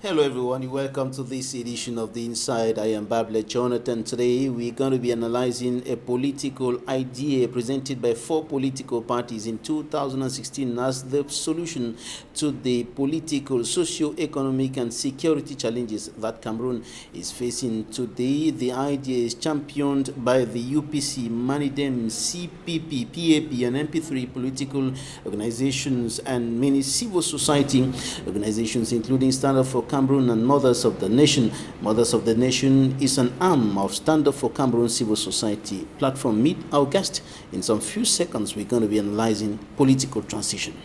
Hello everyone, welcome to this edition of The Inside. I am Babler Jonathan. Today we're going to be analyzing a political idea presented by 4 political parties in 2016 as the solution to the political, socio-economic and security challenges that Cameroon is facing today. The idea is championed by the UPC, Manidem, CPP, PAP and MP3 political organizations and many civil society organizations including Stand Up for Cameroon and Mothers of the Nation. Mothers of the Nation is an arm of Stand Up for Cameroon civil society platform. Meet our guest. In some few seconds, we're going to be analyzing political transition.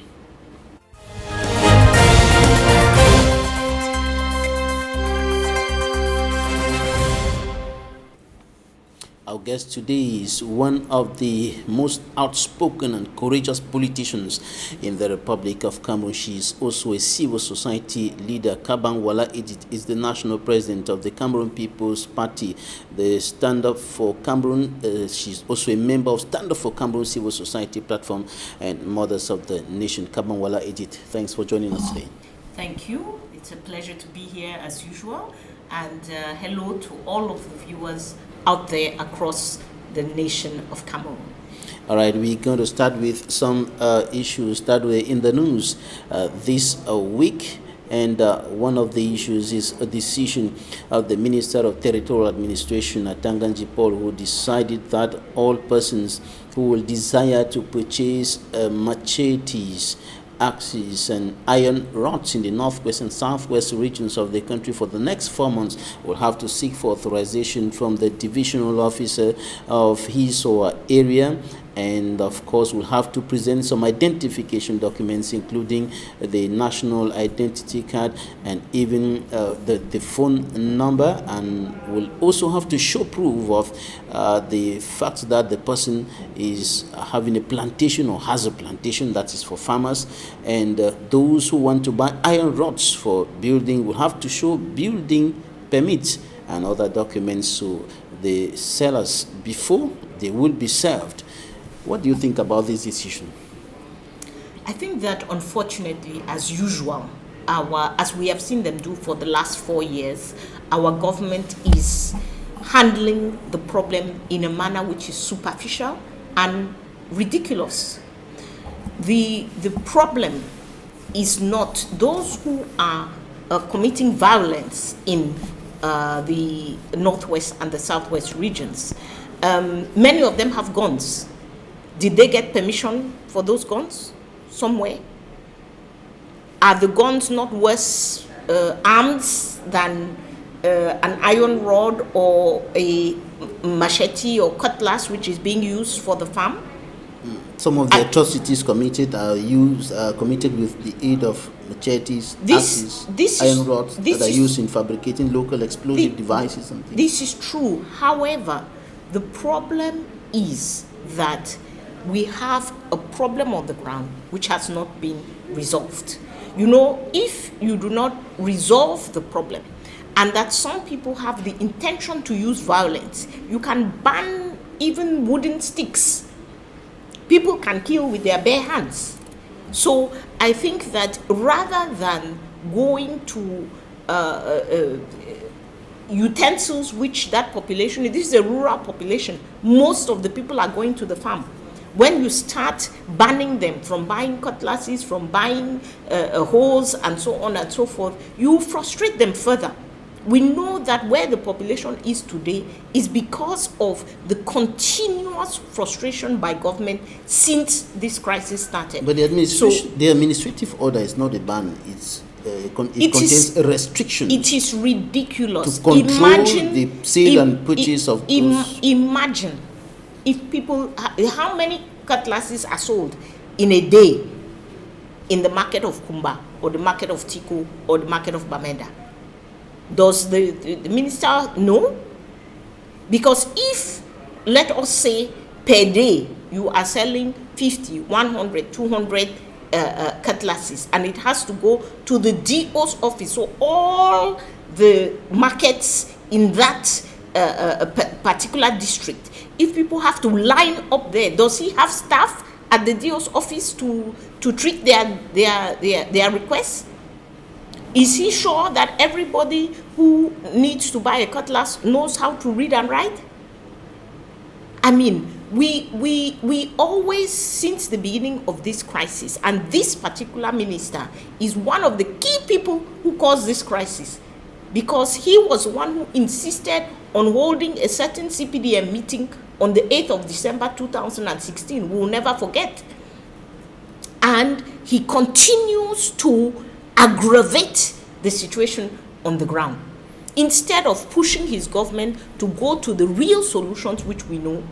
Our guest today is one of the most outspoken and courageous politicians in the Republic of Cameroon. She is also a civil society leader. Kahbang Walla is the national president of the Cameroon People's Party, the Stand Up for Cameroon. She's also a member of Stand Up for Cameroon Civil Society Platform and Mothers of the Nation. Kahbang Walla, thanks for joining us today. Thank you. It's a pleasure to be here as usual. And hello to all of the viewers out there across the nation of Cameroon. All right, we're going to start with some issues that were in the news this week. And one of the issues is a decision of the Minister of Territorial Administration, Atanganji Paul, who decided that all persons who will desire to purchase machetes, axes and iron rods in the northwest and southwest regions of the country for the next 4 months will have to seek for authorization from the divisional officer of his or her area, and of course will have to present some identification documents including the national identity card and even the phone number, and will also have to show proof of the fact that the person is having a plantation or has a plantation that is for farmers. And those who want to buy iron rods for building will have to show building permits and other documents to the sellers before they will be served. What do you think about this decision? I think that unfortunately, as usual, as we have seen them do for the last 4 years, our government is handling the problem in a manner which is superficial and ridiculous. The problem is not those who are committing violence in the northwest and the southwest regions. Many of them have guns. Did they get permission for those guns somewhere? Are the guns not worse arms than an iron rod or a machete or cutlass which is being used for the farm? Some of the atrocities committed are committed with the aid of machetes, axes, iron rods that are used in fabricating local explosive devices and things. This is true. However, the problem is that we have a problem on the ground which has not been resolved. You know, if you do not resolve the problem, and that some people have the intention to use violence, you can ban even wooden sticks. People can kill with their bare hands. So I think that rather than going to utensils which that population, this is a rural population, most of the people are going to the farm. When you start banning them from buying cutlasses, from buying hoes and so on and so forth, you frustrate them further. We know that where the population is today is because of the continuous frustration by government since this crisis started. But the administrative order is not a ban. It contains a restriction. It is ridiculous. To control the sale and purchase of those. Imagine if people, how many cutlasses are sold in a day in the market of Kumba or the market of Tiku or the market of Bamenda? Does the minister know? Because if, let us say, per day you are selling 50, 100, 200 cutlasses, and it has to go to the DO's office, so all the markets in that particular district, if people have to line up there, does he have staff at the DO's office to treat their requests? Is he sure that everybody who needs to buy a cutlass knows how to read and write? I mean, we always, since the beginning of this crisis, and this particular minister is one of the key people who caused this crisis, because he was one who insisted on holding a certain CPDM meeting on the 8th of December 2016. We will never forget. And he continues to aggravate the situation on the ground, instead of pushing his government to go to the real solutions, which we know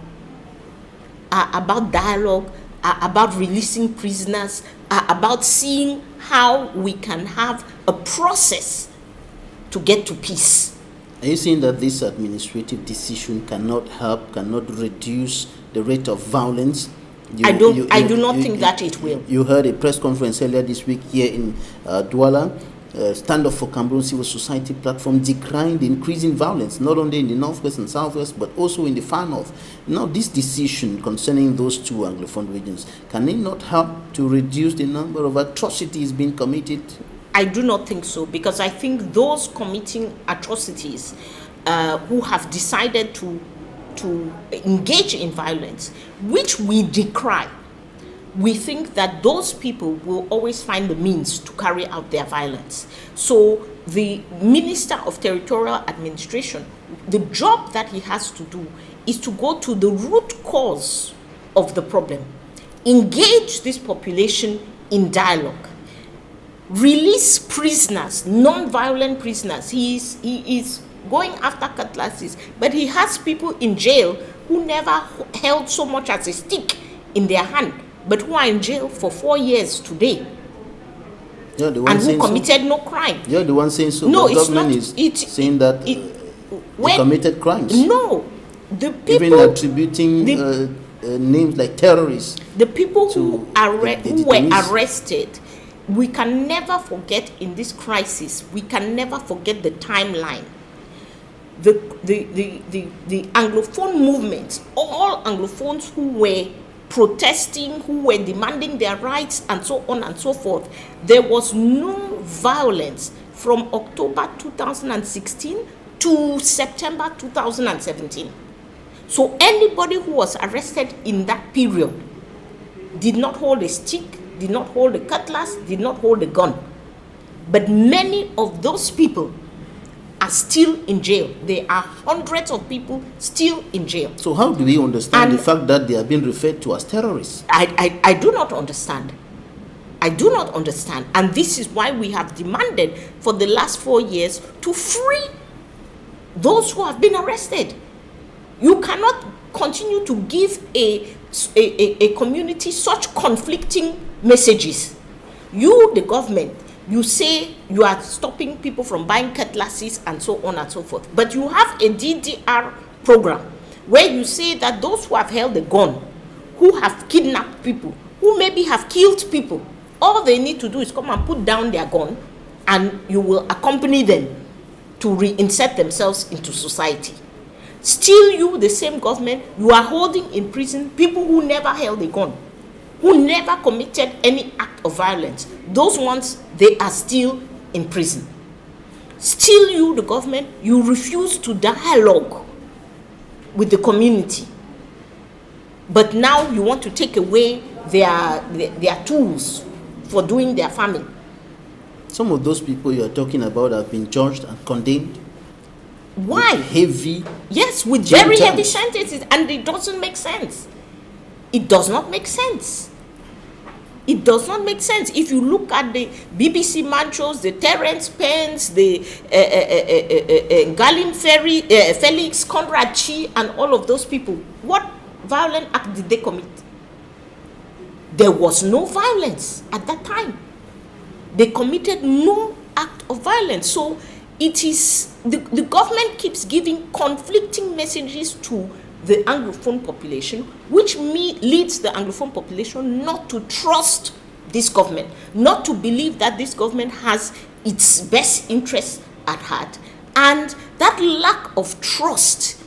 are about dialogue, are about releasing prisoners, are about seeing how we can have a process to get to peace. Are you saying that this administrative decision cannot help, cannot reduce the rate of violence? I do not think that it will. You heard a press conference earlier this week here in Douala. Stand Up for Cameroon Civil Society platform decrying the increasing violence, not only in the northwest and southwest, but also in the far north. Now, this decision concerning those two Anglophone regions, can it not help to reduce the number of atrocities being committed? I do not think so, because I think those committing atrocities who have decided to engage in violence, which we decry, we think that those people will always find the means to carry out their violence. So the Minister of Territorial Administration, the job that he has to do is to go to the root cause of the problem, engage this population in dialogue, release prisoners, non-violent prisoners. He is going after cutlasses, but he has people in jail who never held so much as a stick in their hand, but who are in jail for 4 years today, and who committed no crime. You're the one saying so. No, the it's government not. is saying that they committed crimes. No, the people even attributing names like terrorists. The people who were arrested. We can never forget in this crisis. We can never forget the timeline. The Anglophone movement, all Anglophones who were protesting, who were demanding their rights, and so on and so forth. There was no violence from October 2016 to September 2017. So anybody who was arrested in that period did not hold a stick, did not hold a cutlass, did not hold a gun. But many of those people are still in jail. There are hundreds of people still in jail. So how do we understand the fact that they are being referred to as terrorists? I do not understand. I do not understand. And this is why we have demanded for the last 4 years to free those who have been arrested. You cannot continue to give a community such conflicting messages. You, the government, you say you are stopping people from buying cutlasses and so on and so forth. But you have a DDR program where you say that those who have held a gun, who have kidnapped people, who maybe have killed people, all they need to do is come and put down their gun, and you will accompany them to reinsert themselves into society. Still, you, the same government, you are holding in prison people who never held a gun, who never committed any act of violence. Those ones, they are still in prison. Still, you, the government, you refuse to dialogue with the community. But now you want to take away their tools for doing their farming. Some of those people you are talking about have been judged and condemned. Why? With heavy. Yes, with very heavy sentences, and it doesn't make sense. It does not make sense. It does not make sense. If you look at the BBC Machos, the Terence Pence, the Galin Ferry, Felix Conrad Chi, and all of those people, what violent act did they commit? There was no violence at that time. They committed no act of violence. So it is the government keeps giving conflicting messages to the Anglophone population, which leads the Anglophone population not to trust this government, not to believe that this government has its best interests at heart. And that lack of trust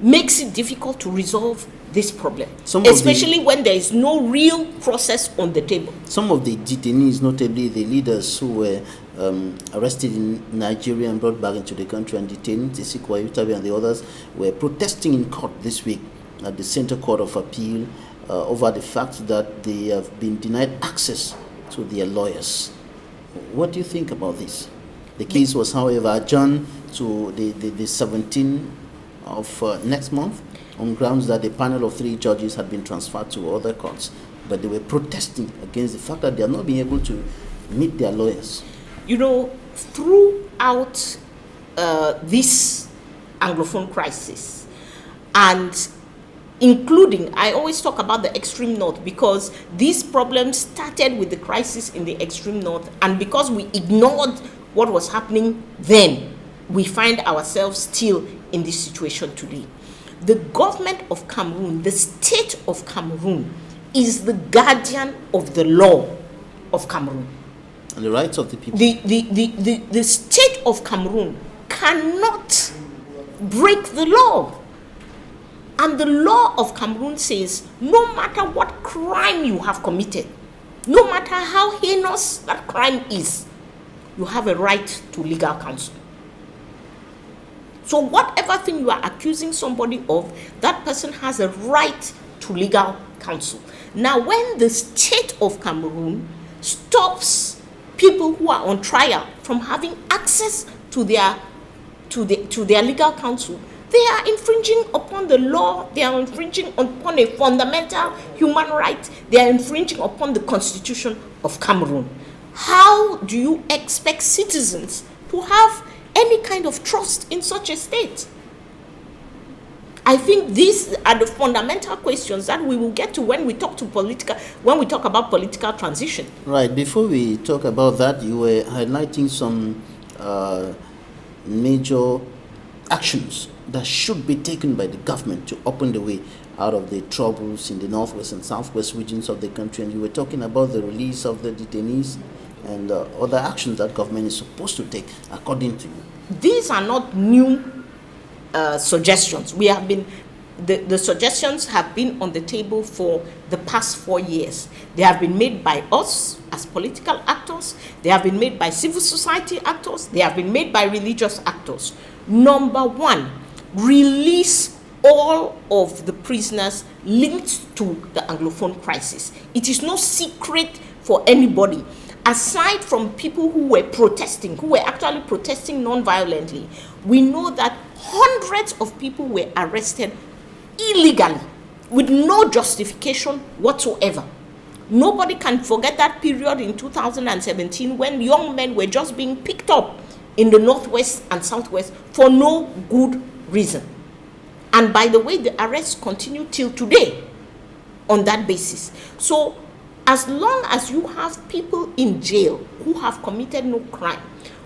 makes it difficult to resolve this problem, especially when there is no real process on the table. Some of the detainees, notably the leaders who were arrested in Nigeria and brought back into the country and detained, Isikwa Yutabi and the others, were protesting in court this week at the Center Court of Appeal over the fact that they have been denied access to their lawyers. What do you think about this? The case was, however, adjourned to the 17th of next month on grounds that a panel of 3 judges had been transferred to other courts, but they were protesting against the fact that they are not being able to meet their lawyers. You know, throughout this Anglophone crisis, and including, I always talk about the extreme north, because these problems started with the crisis in the extreme north, and because we ignored what was happening then, we find ourselves still in this situation today. The government of Cameroon, the state of Cameroon, is the guardian of the law of Cameroon. And the rights of the people. The state of Cameroon cannot break the law. And the law of Cameroon says, no matter what crime you have committed, no matter how heinous that crime is, you have a right to legal counsel. So whatever thing you are accusing somebody of, that person has a right to legal counsel. Now, when the state of Cameroon stops people who are on trial from having access to their legal counsel, they are infringing upon the law, they are infringing upon a fundamental human right, they are infringing upon the Constitution of Cameroon. How do you expect citizens to have any kind of trust in such a state? I think these are the fundamental questions that we will get to when we talk about political transition. Right. Before we talk about that, you were highlighting some major actions that should be taken by the government to open the way out of the troubles in the northwest and southwest regions of the country, and you were talking about the release of the detainees and other actions that government is supposed to take, according to you. These are not new suggestions. The suggestions have been on the table for the past 4 years. They have been made by us as political actors. They have been made by civil society actors. They have been made by religious actors. Number one, release all of the prisoners linked to the Anglophone crisis. It is no secret for anybody. Aside from people who were protesting, who were actually protesting non-violently, we know that hundreds of people were arrested illegally with no justification whatsoever. Nobody can forget that period in 2017 when young men were just being picked up in the northwest and southwest for no good reason. And by the way, the arrests continue till today on that basis. So as long as you have people in jail who have committed no crime,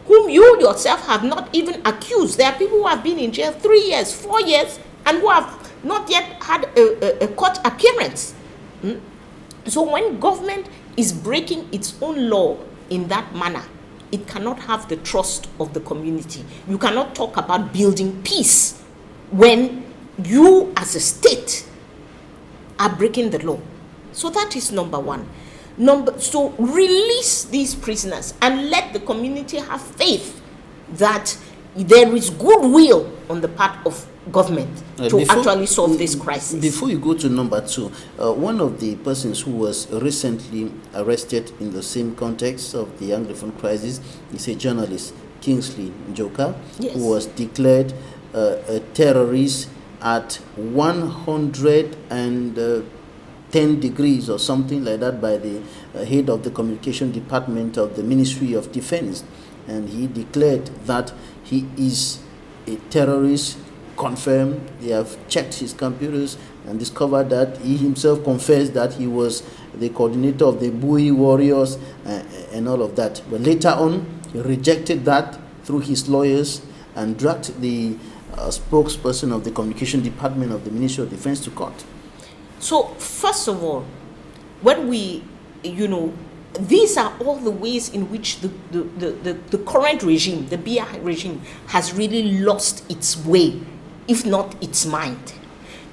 whom you yourself have not even accused, there are people who have been in jail 3 years, 4 years, and who have not yet had a court appearance. So when government is breaking its own law in that manner, it cannot have the trust of the community. You cannot talk about building peace when you as a state are breaking the law. So that is number one. So release these prisoners and let the community have faith that there is goodwill on the part of government to actually solve this crisis. Before you go to number two, one of the persons who was recently arrested in the same context of the Anglophone crisis is a journalist, Kingsley Njoka, yes, who was declared a terrorist at 110 degrees or something like that by the head of the communication department of the Ministry of Defense. And he declared that he is a terrorist, confirmed. They have checked his computers and discovered that he himself confessed that he was the coordinator of the Bui warriors and all of that. But later on, he rejected that through his lawyers and dragged the spokesperson of the communication department of the Ministry of Defense to court. So first of all, when we, these are all the ways in which the current regime, the BI regime, has really lost its way, if not its mind.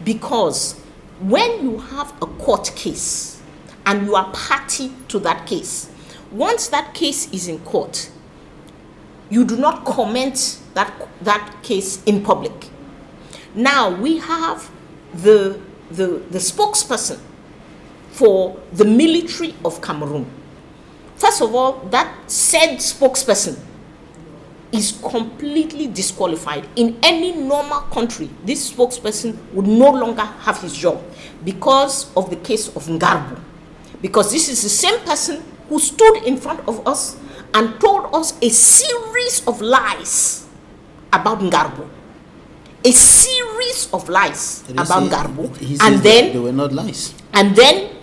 Because when you have a court case and you are party to that case, once that case is in court, you do not comment that case in public. Now we have the spokesperson for the military of Cameroon. First of all, that said spokesperson is completely disqualified. In any normal country, this spokesperson would no longer have his job because of the case of Ngarbu. Because this is the same person who stood in front of us and told us a series of lies about Ngarbu. A series of lies about Ngarbu. And then they were not lies. And then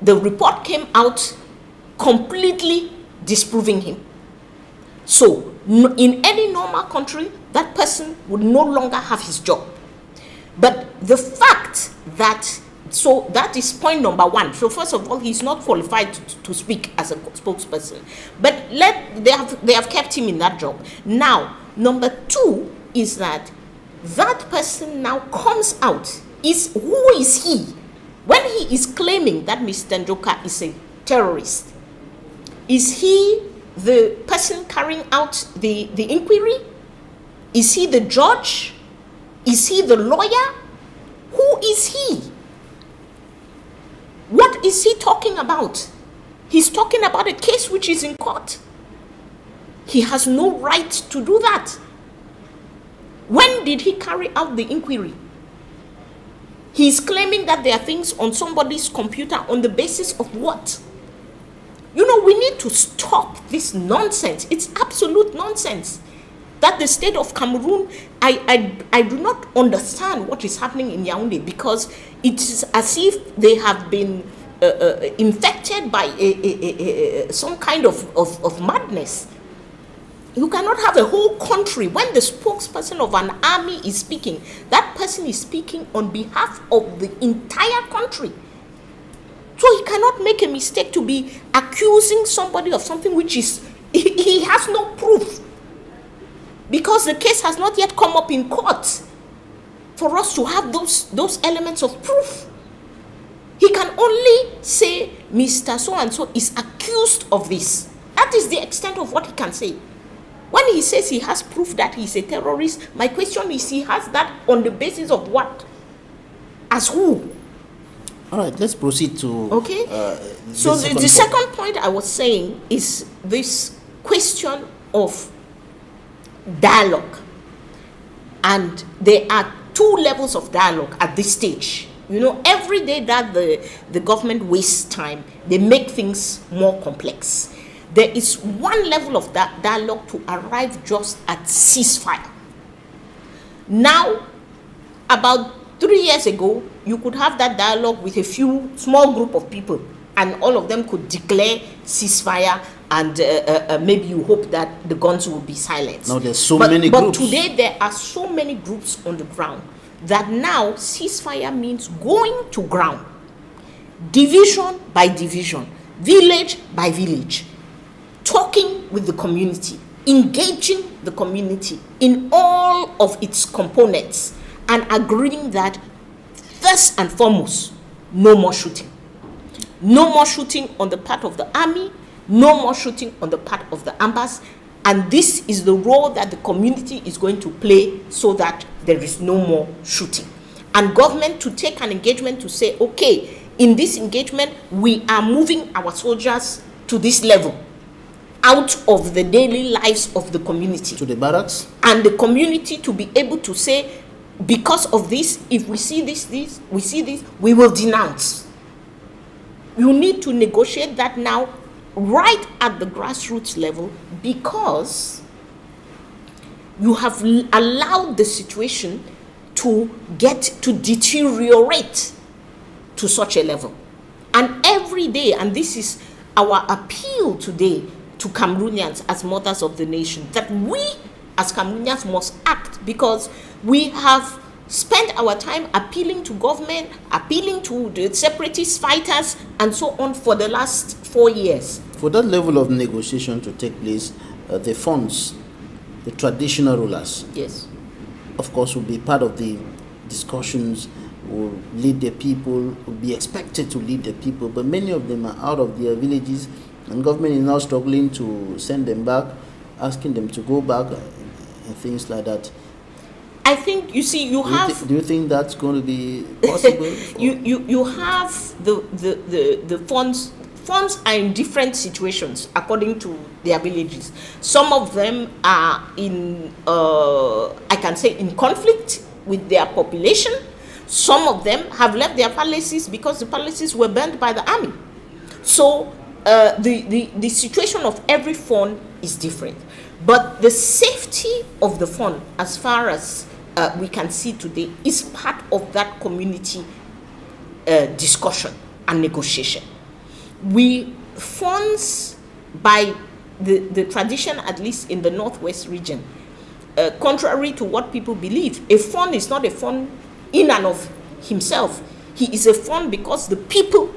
the report came out completely disproving him. So in any normal country, that person would no longer have his job. But the fact that, so that is point number one. So first of all, he's not qualified to speak as a spokesperson. But they have kept him in that job. Now, number two is that person now comes out. Who is he? When he is claiming that Mr. Njoka is a terrorist, is he the person carrying out the inquiry? Is he the judge? Is he the lawyer? Who is he? What is he talking about? He's talking about a case which is in court. He has no right to do that. When did he carry out the inquiry? He's claiming that there are things on somebody's computer on the basis of what? You know, we need to stop this nonsense. It's absolute nonsense. That the state of Cameroon, I do not understand what is happening in Yaoundé, because it is as if they have been infected by some kind of madness. You cannot have a whole country when the spokesperson of an army is speaking. That person is speaking on behalf of the entire country. So he cannot make a mistake to be accusing somebody of something which is, he has no proof. Because the case has not yet come up in court for us to have those elements of proof. He can only say Mr. So-and-so is accused of this. That is the extent of what he can say. When he says he has proof that he's a terrorist, my question is, he has that on the basis of what? As who? All right, let's proceed to... Okay. So the second point I was saying is this question of dialogue. And there are two levels of dialogue at this stage. You know, every day that the government wastes time, they make things more complex. There is one level of that dialogue to arrive just at ceasefire. Now, about 3 years ago, you could have that dialogue with a few small group of people, and all of them could declare ceasefire, and maybe you hope that the guns will be silenced. Now there's so many groups. But today there are so many groups on the ground that now ceasefire means going to ground, division by division, village by village, talking with the community, engaging the community in all of its components, and agreeing that first and foremost, no more shooting. No more shooting on the part of the army, no more shooting on the part of the ambas, and this is the role that the community is going to play so that there is no more shooting. And government to take an engagement to say, okay, in this engagement, we are moving our soldiers to this level, out of the daily lives of the community. To the barracks? And the community to be able to say, because of this, if we see this, we will denounce. You need to negotiate that now, right at the grassroots level, because you have allowed the situation to deteriorate to such a level. And every day, and this is our appeal today to Cameroonians as mothers of the nation, that we as Cameroonians must act, because we have spent our time appealing to government, appealing to the separatist fighters, and so on for the last 4 years. For that level of negotiation to take place, the funds, the traditional rulers, yes, of course, will be part of the discussions will lead the people, will be expected to lead the people, but many of them are out of their villages, and government is now struggling to send them back, asking them to go back, and things like that. I think, you see, do you think that's going to be possible? you have the funds. Funds are in different situations according to their villages. Some of them are in, I can say, in conflict with their population. Some of them have left their palaces because the palaces were burned by the army. So the situation of every fund is different. But the safety of the fund, as far as we can see today, is part of that community discussion and negotiation. Funds, by the tradition, at least in the Northwest region, contrary to what people believe, a fund is not a fund in and of himself. He is a fund because the people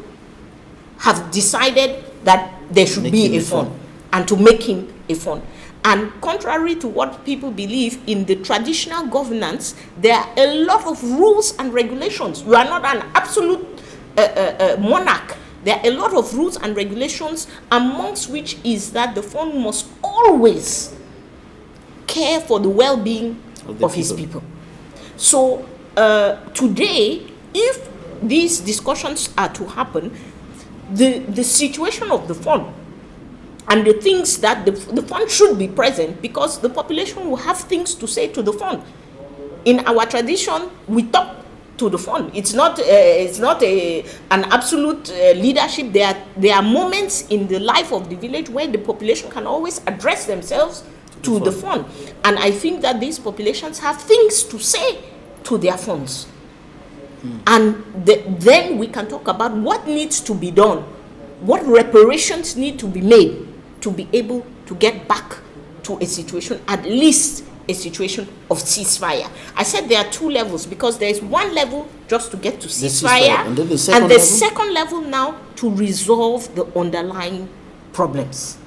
have decided that there should be a fund, and to make him a fund. And contrary to what people believe, in the traditional governance, there are a lot of rules and regulations. You are not an absolute monarch. There are a lot of rules and regulations, amongst which is that the fund must always care for the well-being of his people. So today, if these discussions are to happen, the situation of the fund and the things that the fund should be present, because the population will have things to say to the fund. In our tradition, we talk to the fund. It's not an absolute leadership. There are moments in the life of the village where the population can always address themselves to the fund. And I think that these populations have things to say to their funds. And then we can talk about what needs to be done, what reparations need to be made to be able to get back to a situation, at least a situation of ceasefire. I said there are two levels, because there is one level just to get to ceasefire, and then the second level now to resolve the underlying problems.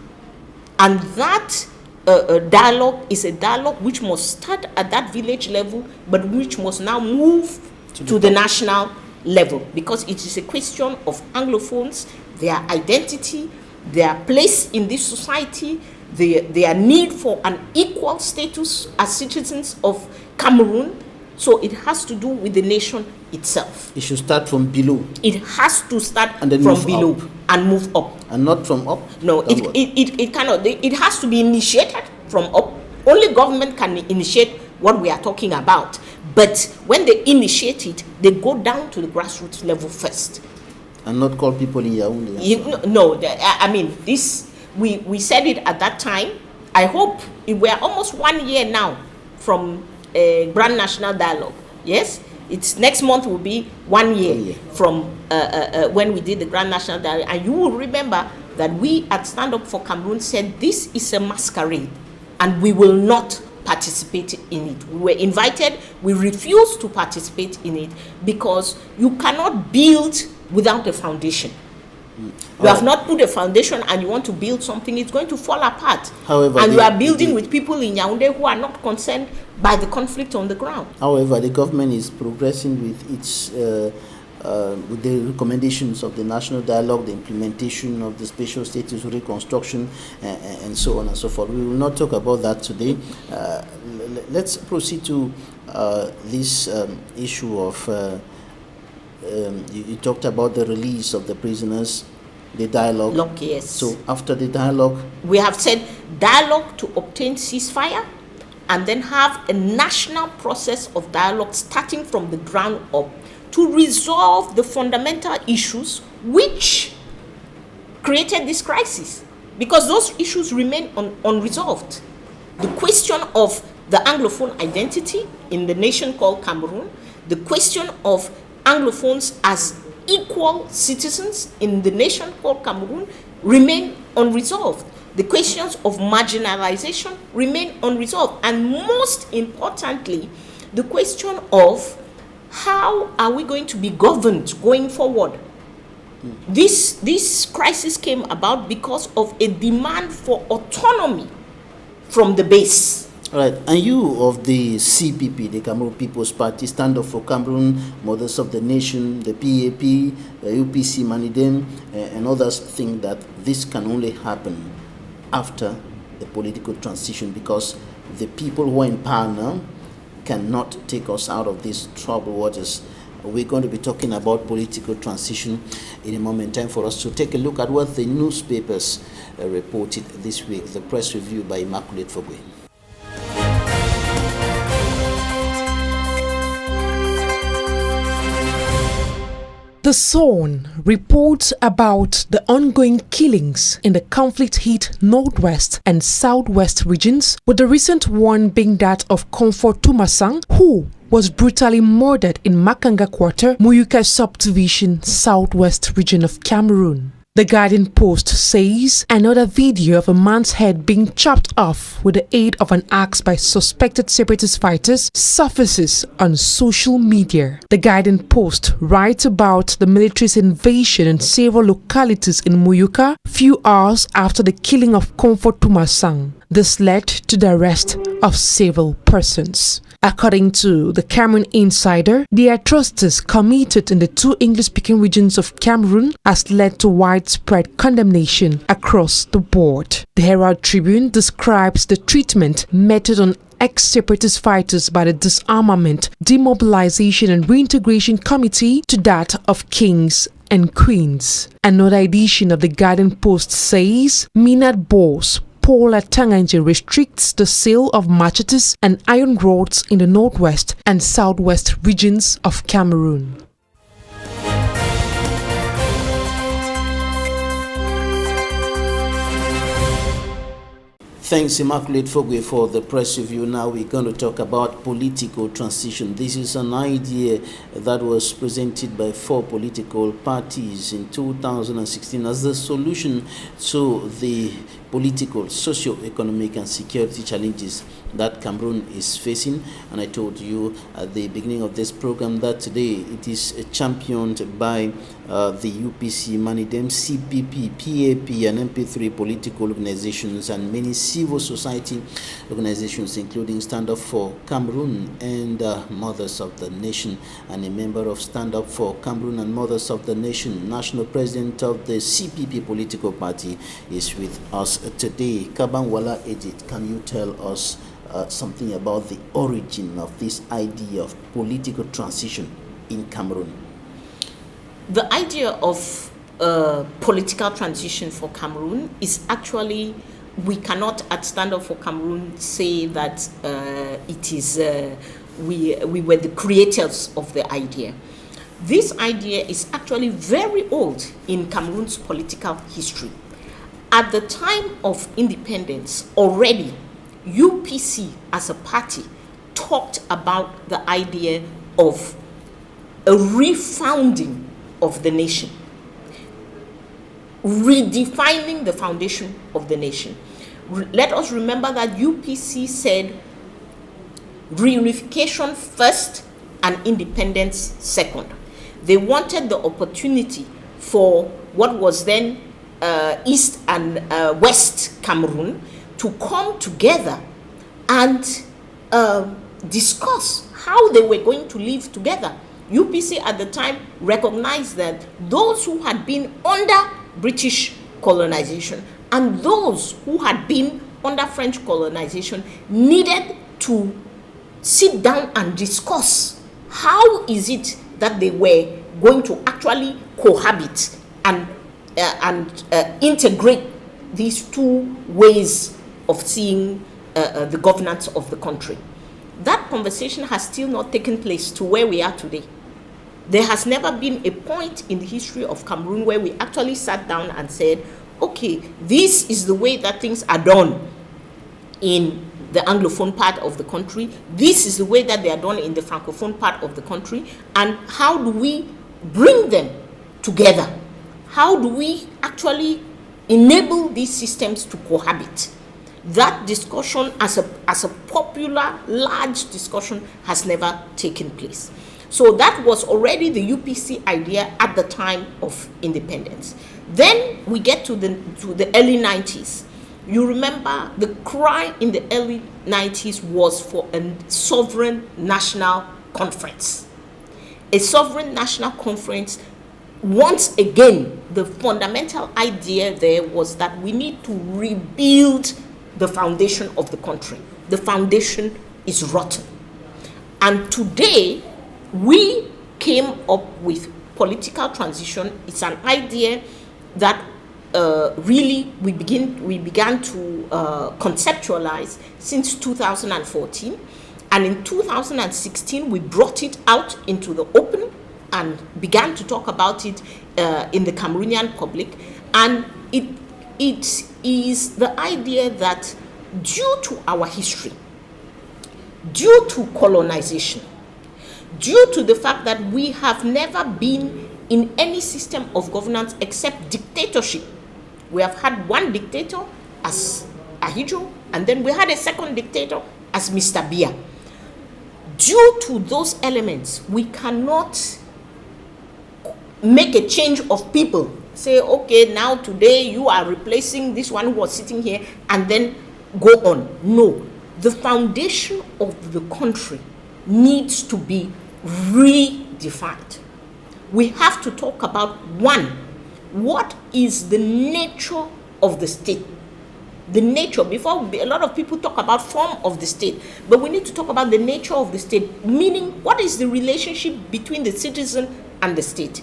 And that dialogue is a dialogue which must start at that village level, but which must now move to the national level, because it is a question of Anglophones, their identity, their place in this society, their need for an equal status as citizens of Cameroon. So it has to do with the nation itself. It should start from below. It has to start and then from below and move up. And not from up? No, it cannot. It has to be initiated from up. Only government can initiate what we are talking about. But when they initiate it, they go down to the grassroots level first. And not call people in Yaoundé? No, I mean, this, we said it at that time. I hope we're almost 1 year now from Grand National Dialogue. Yes, it's next month will be 1 year from when we did the Grand National Dialogue. And you will remember that we at Stand Up for Cameroon said this is a masquerade and we will not participate in it. We were invited, we refused to participate in it, because you cannot build without a foundation. You have not put a foundation and you want to build something, it's going to fall apart. However, and you are building with people in Yaoundé who are not concerned by the conflict on the ground. However, the government is progressing with its with the recommendations of the national dialogue, the implementation of the spatial status reconstruction, and so on and so forth. We will not talk about that today. Let's proceed to this issue of you talked about the release of the prisoners, the dialogue. Yes. So after the dialogue, we have said dialogue to obtain ceasefire, and then have a national process of dialogue starting from the ground up to resolve the fundamental issues which created this crisis, because those issues remain unresolved. The question of the Anglophone identity in the nation called Cameroon, the question of Anglophones as equal citizens in the nation called Cameroon remain unresolved. The questions of marginalization remain unresolved. And most importantly, the question of how are we going to be governed going forward? This crisis came about because of a demand for autonomy from the base. All right, and you of the CPP, the Cameroon People's Party, Stand Up for Cameroon, Mothers of the Nation, the PAP, UPC Manidem, and others think that this can only happen after the political transition, because the people who are in power now cannot take us out of these troubled waters. We're going to be talking about political transition in a moment. Time for us to take a look at what the newspapers reported this week. The press review by Immaculate Fogwe. The Sun reports about the ongoing killings in the conflict-hit northwest and southwest regions, with the recent one being that of Comfort Tumasang, who was brutally murdered in Makanga Quarter, Muyuka subdivision, southwest region of Cameroon. The Guardian Post says another video of a man's head being chopped off with the aid of an axe by suspected separatist fighters surfaces on social media. The Guardian Post writes about the military's invasion in several localities in Muyuka few hours after the killing of Comfort Tumasang. This led to the arrest of several persons. According to the Cameroon Insider, the atrocities committed in the two English-speaking regions of Cameroon has led to widespread condemnation across the board. The Herald Tribune describes the treatment meted on ex-separatist fighters by the Disarmament, Demobilization and Reintegration Committee to that of kings and queens. Another edition of the Guardian Post says Minad boss Paul Atanganje restricts the sale of machetes and iron rods in the northwest and southwest regions of Cameroon. Thanks, Immaculate Fogwe, for the press review. Now we're going to talk about political transition. This is an idea that was presented by 4 political parties in 2016 as the solution to the political, socio-economic and security challenges that Cameroon is facing. And I told you at the beginning of this program that today it is championed by the UPC Manidem, CPP, PAP and MP3 political organizations and many civil society organizations, including Stand Up for Cameroon and Mothers of the Nation. And a member of Stand Up for Cameroon and Mothers of the Nation, national president of the CPP political party, is with us today. Kahbang Walla, Edith, can you tell us something about the origin of this idea of political transition in Cameroon? The idea of political transition for Cameroon is actually, we cannot at Stand Up for Cameroon say that it is we were the creators of the idea. This idea is actually very old in Cameroon's political history. At the time of independence, already UPC as a party talked about the idea of a refounding of the nation, redefining the foundation of the nation. Let us remember that UPC said reunification first and independence second. They wanted the opportunity for what was then East and West Cameroon to come together and discuss how they were going to live together. UPC at the time recognized that those who had been under British colonization and those who had been under French colonization needed to sit down and discuss how is it that they were going to actually cohabit and integrate these two ways of seeing the governance of the country. That conversation has still not taken place to where we are today. There has never been a point in the history of Cameroon where we actually sat down and said, okay, this is the way that things are done in the Anglophone part of the country. This is the way that they are done in the Francophone part of the country. And how do we bring them together? How do we actually enable these systems to cohabit? That discussion as a popular, large discussion has never taken place. So that was already the UPC idea at the time of independence. Then we get to the early 90s. You remember the cry in the early 90s was for a sovereign national conference. A sovereign national conference, once again, the fundamental idea there was that we need to rebuild the foundation of the country. The foundation is rotten. And today, we came up with political transition. It's an idea that really we began to conceptualize since 2014, and in 2016 we brought it out into the open and began to talk about it in the Cameroonian public. And it is the idea that due to our history, due to colonization, due to the fact that we have never been in any system of governance except dictatorship. We have had one dictator as Ahijo, and then we had a second dictator as Mr. Biya. Due to those elements, we cannot make a change of people. Say, okay, now today you are replacing this one who was sitting here, and then go on. No, the foundation of the country needs to be redefined. We have to talk about, one, what is the nature of the state? The nature, before a lot of people talk about form of the state, but we need to talk about the nature of the state, meaning what is the relationship between the citizen and the state.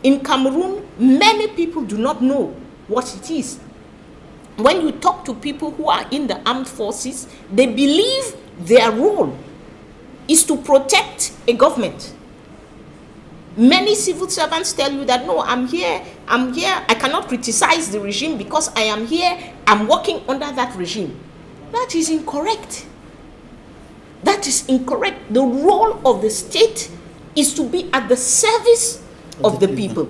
In Cameroon, many people do not know what it is. When you talk to people who are in the armed forces, they believe their role is to protect a government. Many civil servants tell you that, no, I'm here, I cannot criticize the regime because I am here, I'm working under that regime. That is incorrect. That is incorrect. The role of the state is to be at the service of the people.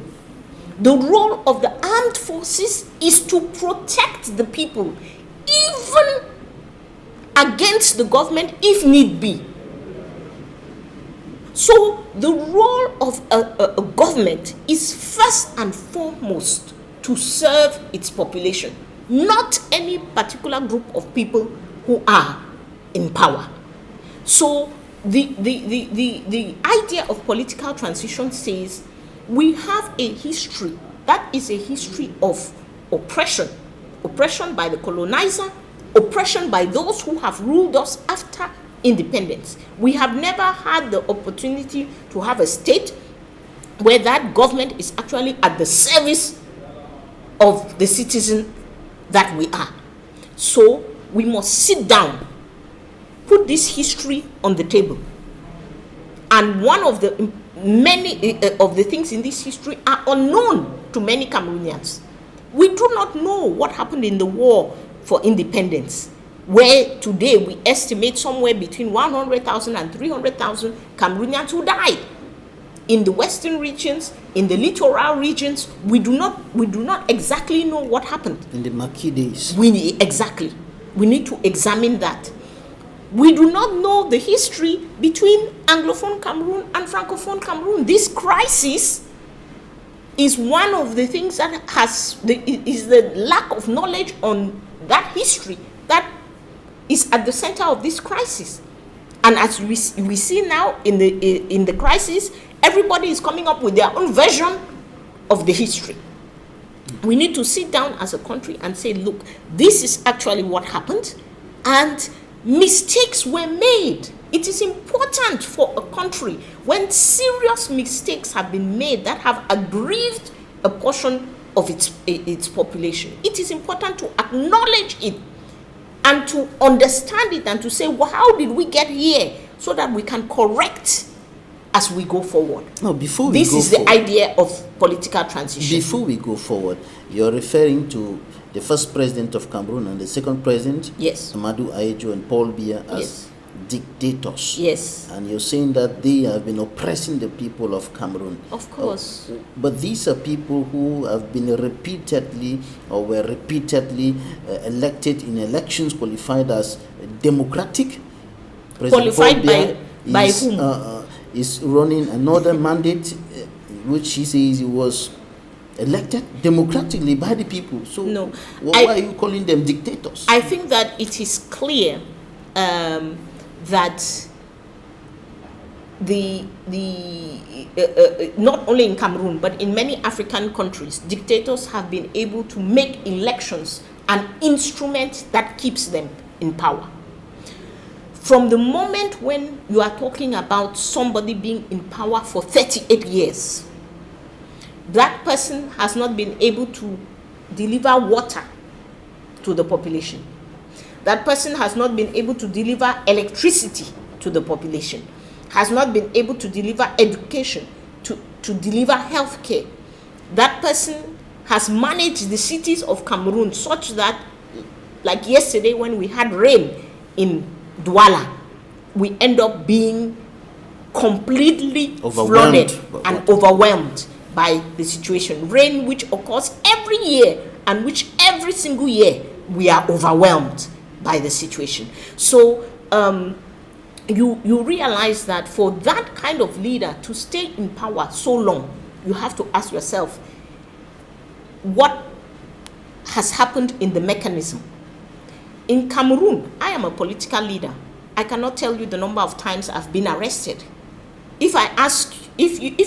The role of the armed forces is to protect the people, even against the government if need be. So the role of a government is first and foremost to serve its population, not any particular group of people who are in power. So the idea of political transition says we have a history that is a history of oppression. Oppression by the colonizer, oppression by those who have ruled us after independence. We have never had the opportunity to have a state where that government is actually at the service of the citizen that we are. So we must sit down, put this history on the table. And one of the many of the things in this history are unknown to many Cameroonians. We do not know what happened in the war for independence, where today we estimate somewhere between 100,000 and 300,000 Cameroonians who died. In the western regions, in the littoral regions, we do not exactly know what happened. In the Maquis days. We need to examine that. We do not know the history between Anglophone Cameroon and Francophone Cameroon. This crisis is one of the things that is the lack of knowledge on that history that is at the center of this crisis. And as we see now in the crisis, everybody is coming up with their own version of the history. We need to sit down as a country and say, look, this is actually what happened, and mistakes were made. It is important for a country when serious mistakes have been made that have aggrieved a portion of its population. It is important to acknowledge it and to understand it and to say, well, how did we get here, so that we can correct as we go forward. No, before we this go is forward, the idea of political transition. Before we go forward, you're referring to the first president of Cameroon and the second president, yes, Amadou Ahidjo and Paul Biya, as yes, dictators. yes, And you're saying that they have been oppressing the people of Cameroon. Of course. But these are people who have been repeatedly or were repeatedly elected in elections qualified as democratic. President Qualified Paul Biya by is, whom? is running another mandate, which he says he was elected democratically by the people. So No, why are you calling them dictators? I think that it is clear that not only in Cameroon but in many African countries, dictators have been able to make elections an instrument that keeps them in power. From the moment when you are talking about somebody being in power for 38 years, that person has not been able to deliver water to the population. That person has not been able to deliver electricity to the population, has not been able to deliver education, to deliver health care. That person has managed the cities of Cameroon such that, like yesterday when we had rain in Douala, we end up being completely flooded and overwhelmed by the situation. Rain which occurs every year and which every single year we are overwhelmed by the situation. So you realize that for that kind of leader to stay in power so long, you have to ask yourself, what has happened in the mechanism? In Cameroon, I am a political leader. I cannot tell you the number of times I've been arrested. If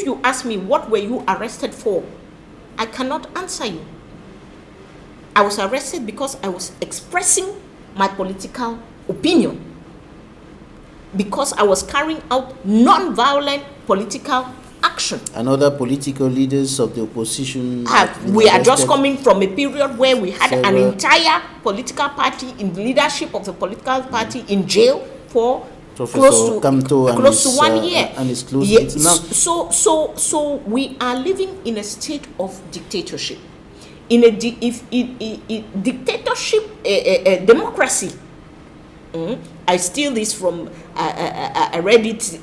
you ask me what were you arrested for, I cannot answer you. I was arrested because I was expressing my political opinion, because I was carrying out non-violent political action. And other political leaders of the opposition we are just coming from a period where we had an entire political party in the leadership of the political party in jail for close to 1 year. And it's close. Yeah. It's now. So we are living in a state of dictatorship. In a dictatorship, democracy. I steal this from, I read it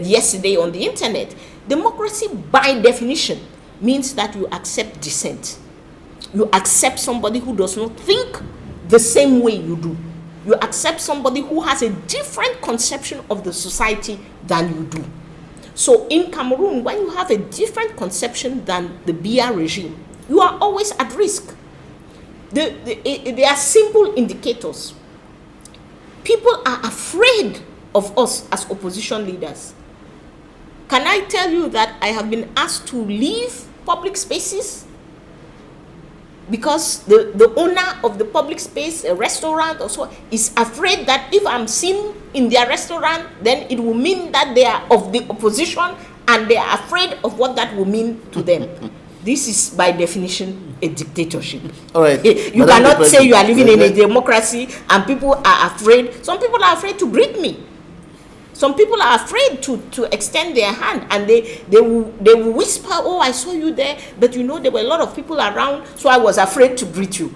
yesterday on the internet. Democracy, by definition, means that you accept dissent. You accept somebody who does not think the same way you do. You accept somebody who has a different conception of the society than you do. So in Cameroon, when you have a different conception than the Biya regime, you are always at risk. There are simple indicators. People are afraid of us as opposition leaders. Can I tell you that I have been asked to leave public spaces because the owner of the public space, a restaurant or so, is afraid that if I'm seen in their restaurant, then it will mean that they are of the opposition and they are afraid of what that will mean to them. This is by definition a dictatorship. All right. You cannot say you are living in a democracy and people are afraid. Some people are afraid to greet me. Some people are afraid to extend their hand, and they will whisper, "Oh, I saw you there, but you know there were a lot of people around, so I was afraid to greet you."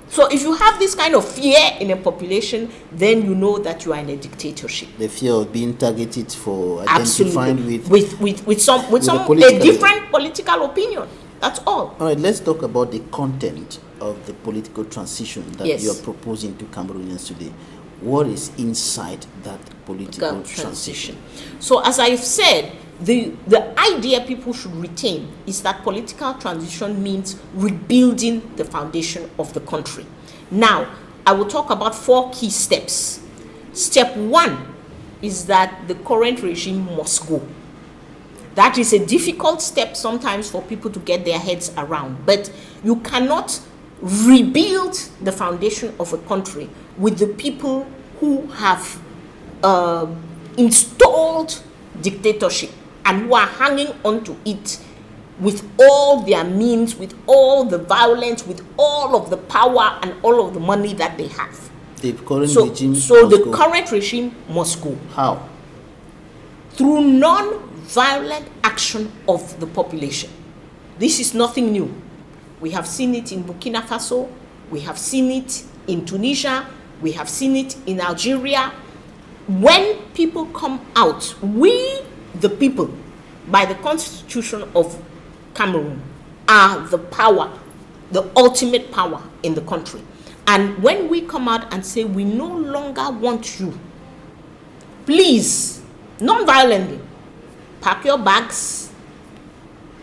So if you have this kind of fear in a population, then you know that you are in a dictatorship. The fear of being targeted for identifying with a different political opinion. That's all. All right, let's talk about the content of the political transition that you are proposing to Cameroonians today. What is inside that political transition? So as I've said, the idea people should retain is that political transition means rebuilding the foundation of the country. Now, I will talk about 4 key steps. Step 1 is that the current regime must go. That is a difficult step sometimes for people to get their heads around, but you cannot rebuild the foundation of a country with the people who have installed dictatorship and who are hanging on to it with all their means, with all the violence, with all of the power and all of the money that they have. The current regime current regime must go. How? Through non-violent action of the population. This is nothing new. We have seen it in Burkina Faso, we have seen it in Tunisia, we have seen it in Algeria. When people come out, we, the people, by the constitution of Cameroon, are the power, the ultimate power in the country. And when we come out and say we no longer want you, please, non-violently, pack your bags.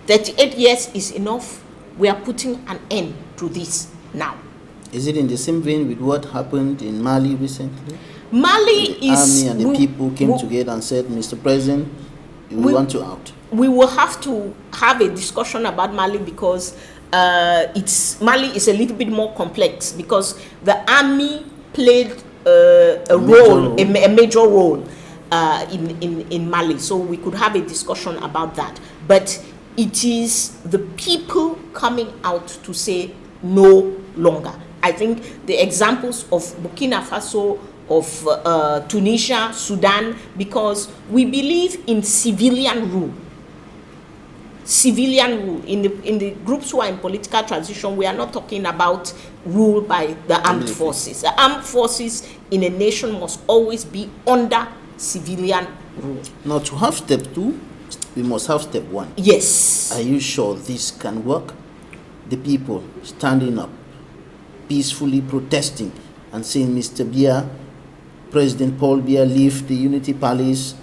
38 years is enough. we are putting an end to this now. Is it in the same vein with what happened in Mali recently? Mali the is... army and the people came together and said, Mr. President, we want you out. We will have to have a discussion about Mali because Mali is a little bit more complex because the army played a major role in Mali. So we could have a discussion about that. But it is the people coming out to say no longer. I think the examples of Burkina Faso, of Tunisia, Sudan, because we believe in civilian rule. Civilian rule. In the groups who are in political transition, we are not talking about rule by the armed forces. The armed forces in a nation must always be under civilian rule. Now, to have step 2, we must have step 1. Yes. Are you sure this can work? The people standing up, peacefully protesting and saying, Mr. Biya, President Paul Biya, leave the Unity Palace.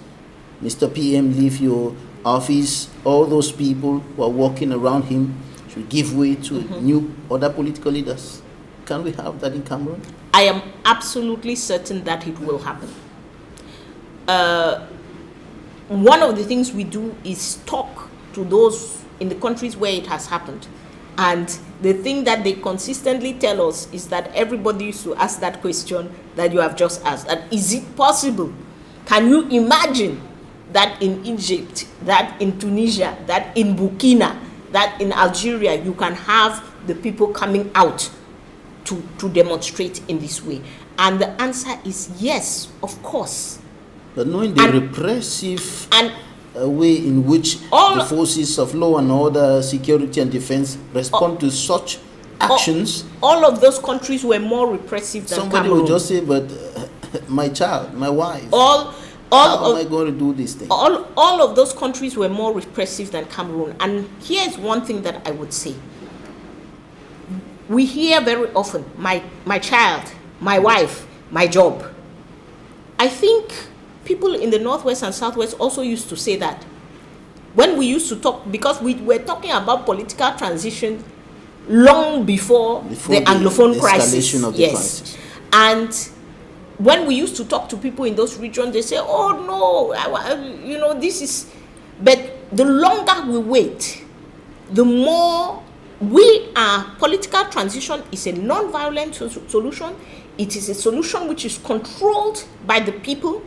Mr. PM, leave your office. All those people who are walking around him should give way to new other political leaders. Can we have that in Cameroon? I am absolutely certain that it will happen. One of the things we do is talk to those in the countries where it has happened. And the thing that they consistently tell us is that everybody used to ask that question that you have just asked. That is it possible? Can you imagine that in Egypt, that in Tunisia, that in Burkina, that in Algeria, you can have the people coming out to demonstrate in this way? And the answer is yes, of course. But knowing the repressive way in which the forces of law and order, security and defense respond to such actions. All of those countries were more repressive than Somebody Cameroon. will just say, but my child, my wife, how am I going to do this thing? All of those countries were more repressive than Cameroon. And here's one thing that I would say. We hear very often, my child, my wife, my job. I think people in the Northwest and Southwest also used to say that. When we used to talk, because we were talking about political transition long before the Anglophone crisis. Escalation of the crisis. And when we used to talk to people in those regions, they say, oh no, this is... But the longer we wait, the more political transition is a non-violent solution. It is a solution which is controlled by the people.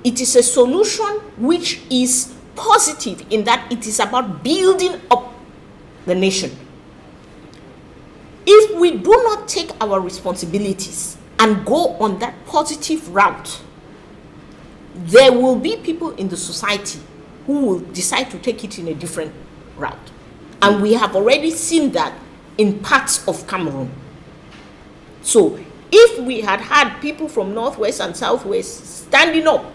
It is a solution which is positive in that it is about building up the nation. If we do not take our responsibilities and go on that positive route, there will be people in the society who will decide to take it in a different route. And we have already seen that in parts of Cameroon. So if we had people from Northwest and Southwest standing up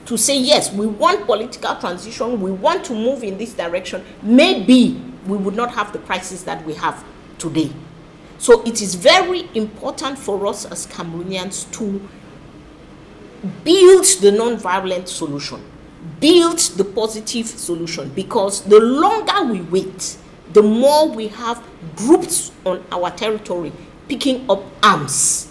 to say, yes, we want political transition, we want to move in this direction, maybe we would not have the crisis that we have today. So it is very important for us as Cameroonians to build the non-violent solution, build the positive solution, because the longer we wait, the more we have groups on our territory picking up arms.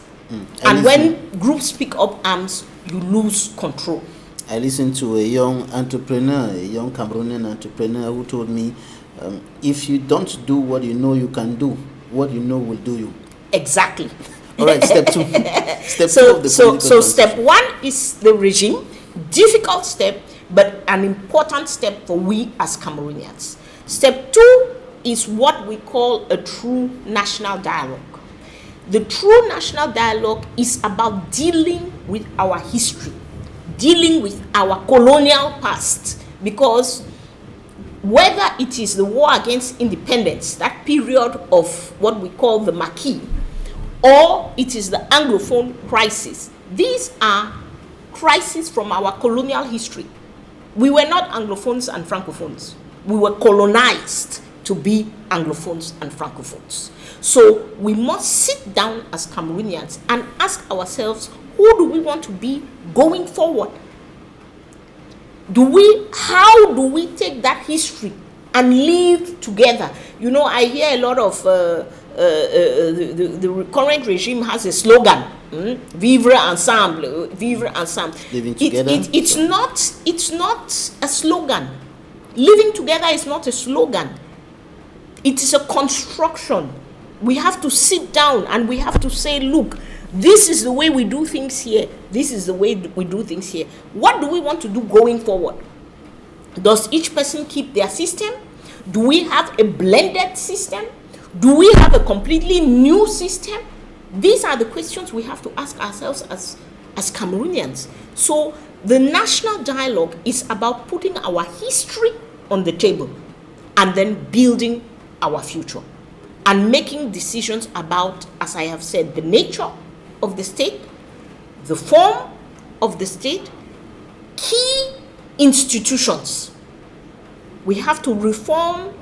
And when groups pick up arms, you lose control. I listened to a young entrepreneur, a young Cameroonian entrepreneur who told me, if you don't do what you know you can do, what you know will do you. Exactly. All right, step 2. So step 1 is the regime, difficult step, but an important step for we as Cameroonians. Step 2 is what we call a true national dialogue. The true national dialogue is about dealing with our history, dealing with our colonial past, because whether it is the war against independence, that period of what we call the Maquis, or it is the Anglophone crisis, these are crises from our colonial history. We were not Anglophones and Francophones. We were colonized to be Anglophones and Francophones. So we must sit down as Cameroonians and ask ourselves, who do we want to be going forward? How do we take that history and live together. You know, I hear a lot of the current regime has a slogan, vivre ensemble, vivre ensemble. Living together. It's not a slogan. Living together is not a slogan. It is a construction. We have to sit down and we have to say, look, this is the way we do things here. This is the way we do things here. What do we want to do going forward? Does each person keep their system? Do we have a blended system? Do we have a completely new system? These are the questions we have to ask ourselves as Cameroonians. So the national dialogue is about putting our history on the table and then building our future and making decisions about, as I have said, the nature of the state, the form of the state, key institutions. We have to reform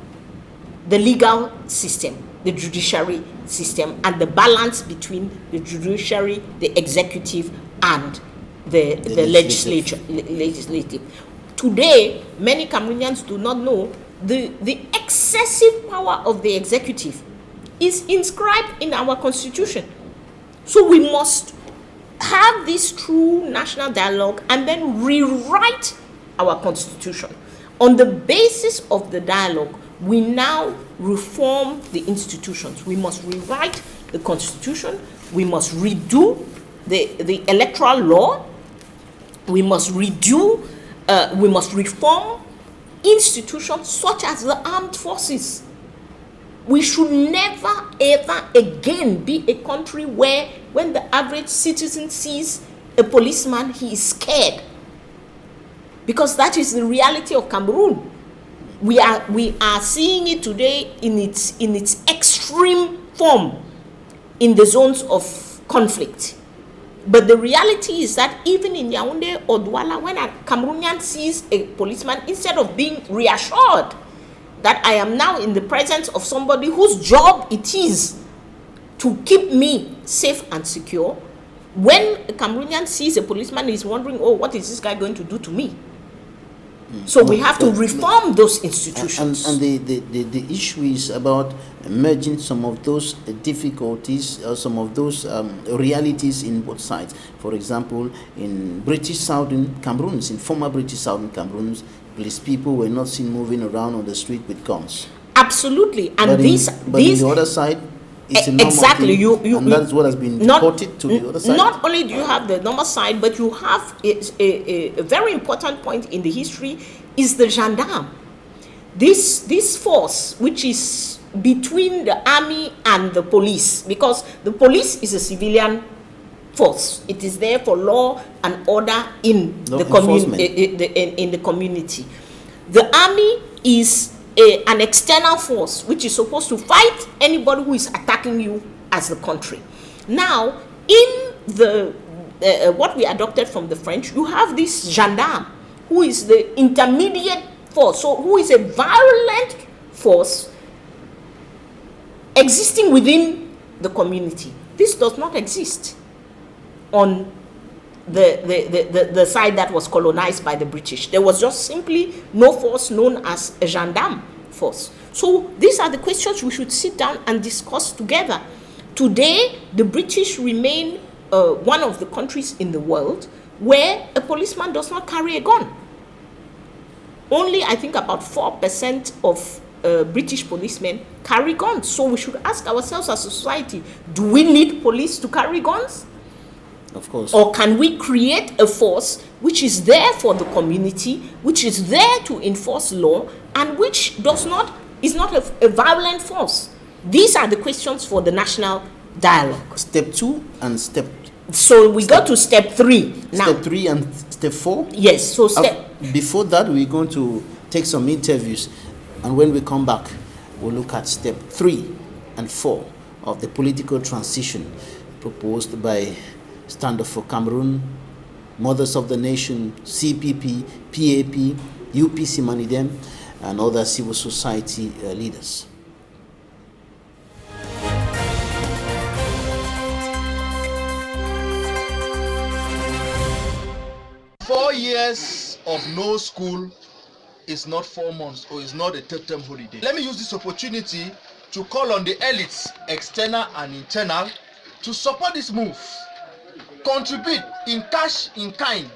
the legal system, the judiciary system, and the balance between the judiciary, the executive, and the legislative. Today, many Cameroonians do not know the excessive power of the executive is inscribed in our constitution. So we must have this true national dialogue and then rewrite our constitution. On the basis of the dialogue, we now reform the institutions. We must rewrite the constitution. We must redo the electoral law. We must redo, we must reform institutions such as the armed forces. We should never ever again be a country where when the average citizen sees a policeman, he is scared. Because that is the reality of Cameroon. We are seeing it today in its extreme form in the zones of conflict. But the reality is that even in Yaoundé or Douala, when a Cameroonian sees a policeman, instead of being reassured that I am now in the presence of somebody whose job it is to keep me safe and secure, when a Cameroonian sees a policeman, he's wondering, oh, what is this guy going to do to me? So we have to reform those institutions. And the issue is about merging some of those difficulties, some of those realities in both sides. For example, in British Southern Cameroons, in former British Southern Cameroons, police people were not seen moving around on the street with guns. Absolutely. And but these on the other side, it's a normal exactly thing, and that's what has been deported to the other side. Not only do you have the normal side, but you have a very important point in the history is the gendarme. This force, which is between the army and the police, because the police is a civilian force. It is there for law and order in the community. The army is an external force which is supposed to fight anybody who is attacking you as the country. Now, in the what we adopted from the French, you have this gendarme who is the intermediate force, so who is a violent force existing within the community. This does not exist on the side that was colonized by the British. There was just simply no force known as a gendarme force. So these are the questions we should sit down and discuss together. Today, the British remain one of the countries in the world where a policeman does not carry a gun. Only, I think, about 4% of British policemen carry guns. So we should ask ourselves as a society, do we need police to carry guns? Of course. Or can we create a force which is there for the community, which is there to enforce law, and which is not a violent force? These are the questions for the national dialogue. Step 2 and step. So we go to step 3 now. Step 3 and step 4. Yes. So before that, we're going to take some interviews, and when we come back, we'll look at step 3 and 4 of the political transition proposed by Stand Up for Cameroon, Mothers of the Nation, CPP, PAP, UPC Manidem, and other civil society leaders. Four years of no school is not 4 months or is not a third-term holiday. Let me use this opportunity to call on the elites, external and internal, to support this move. Contribute in cash, in kind.